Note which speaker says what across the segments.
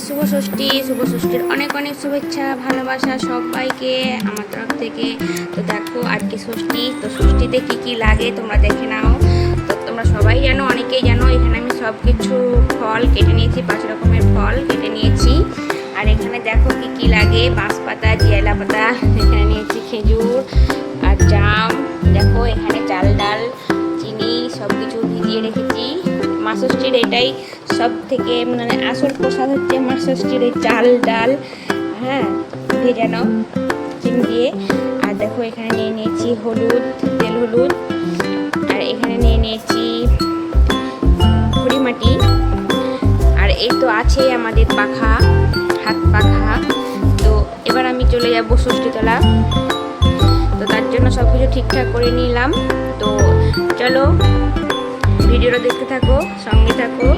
Speaker 1: শুভ ষষ্ঠী। শুভ ষষ্ঠীর অনেক অনেক শুভেচ্ছা ভালোবাসা সবাইকে আমার তরফ থেকে। তো দেখো আজকে ষষ্ঠী, তো ষষ্ঠীতে কী কী লাগে তোমরা দেখে নাও। তো তোমরা সবাই জানো, অনেকেই জানো, এখানে আমি সব কিছু ফল কেটে নিয়েছি, 5 রকমের ফল কেটে নিয়েছি। আর এখানে দেখো কী কী লাগে, বাঁশ পাতা, জিয়ালা পাতা, এখানে নিয়েছি খেজুর আর জাম। দেখো এখানে চাল ডাল চিনি সব কিছু ভিজিয়ে রেখেছি। মা ষষ্ঠীর এটাই সব থেকে মানে আসল প্রসাদ হচ্ছে মা ষষ্ঠীর এই চাল ডাল, হ্যাঁ, ভেজানো চিনি দিয়ে। আর দেখো এখানে নিয়ে নিয়েছি হলুদ, তেল হলুদ, আর এখানে নিয়ে নিয়েছি খড়িমাটি। আর এই তো আছে আমাদের পাখা, হাত পাখা। তো এবার আমি চলে যাব ষষ্ঠীতলা। তো তার জন্য সব কিছু ঠিকঠাক করে নিলাম। তো চলো ভিডিওটা দেখতে থাকো, সঙ্গে থাকো।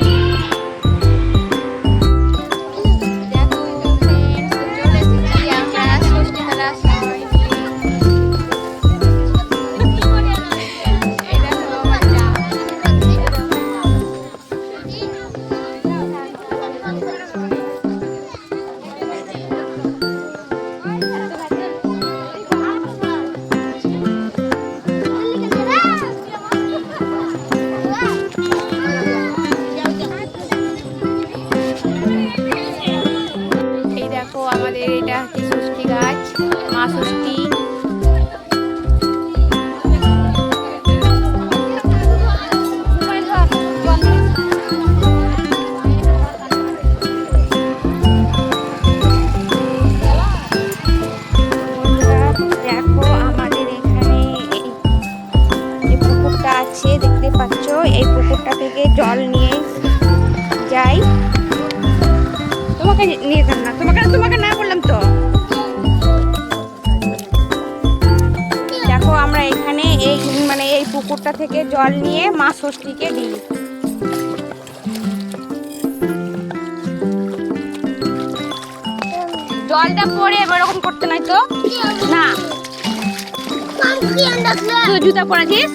Speaker 1: আমাদের এটা হচ্ছে ষষ্ঠী গাছ, মা ষষ্ঠী। দেখো আমাদের এখানে এই পুকুরটা আছে, দেখতে পাচ্ছ। এই পুকুরটা থেকে জল নিয়ে যাই। তোমাকে নিয়ে যান না, তোমাকে না বললাম তো। দেখো আমরা এখানে এই মানে এই পুকুরটা থেকে জল নিয়ে মা ষষ্ঠীকে দিই। জলটা পরে এরকম করতে নাই তো না, তুই জুতা পরেছিস।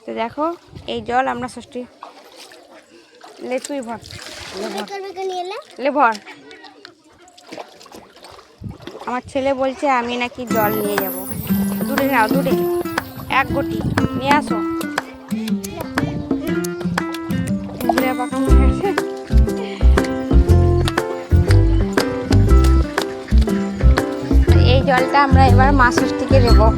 Speaker 1: তো দেখো এই জল আমরা ষষ্ঠী লে, তুই ভর, লে ভর। আমার ছেলে বলছে আমি নাকি জল নিয়ে যাব। দূরে নাও, দূরে এক গটি নিয়ে আসো। এই জলটা আমরা এবার মা ষষ্ঠীকে দেবো।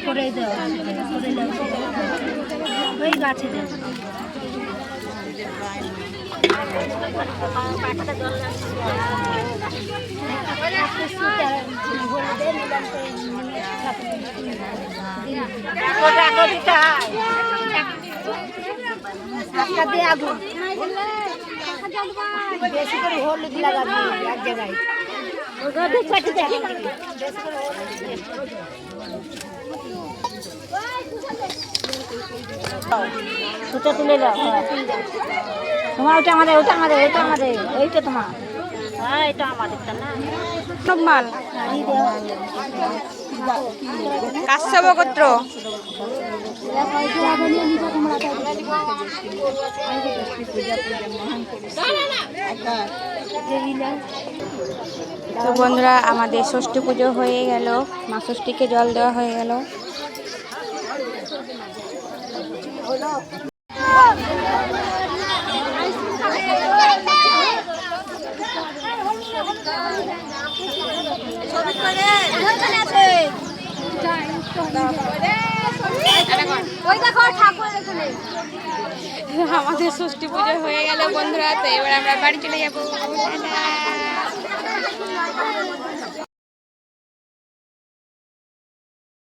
Speaker 2: করে দাও ওই গাছে দাও বেশি করে হলুদ লাগাবি এক জায়গায় সুতো তুলে দাও তোমার ওটা আমাদের ওটা আমাদের ওটা আমাদের এইটা তোমার হ্যাঁ এটা আমাদেরটা না
Speaker 1: মাল কাশ্যপ গোত্র তো বন্ধুরা আমাদের ষষ্ঠী পুজো হয়ে গেল, মা ষষ্ঠীকে জল দেওয়া হয়ে গেল। আমাদের ষষ্ঠী পুজো হয়ে গেল বন্ধুরা, তো এবার আমরা বাড়ি চলে যাবো।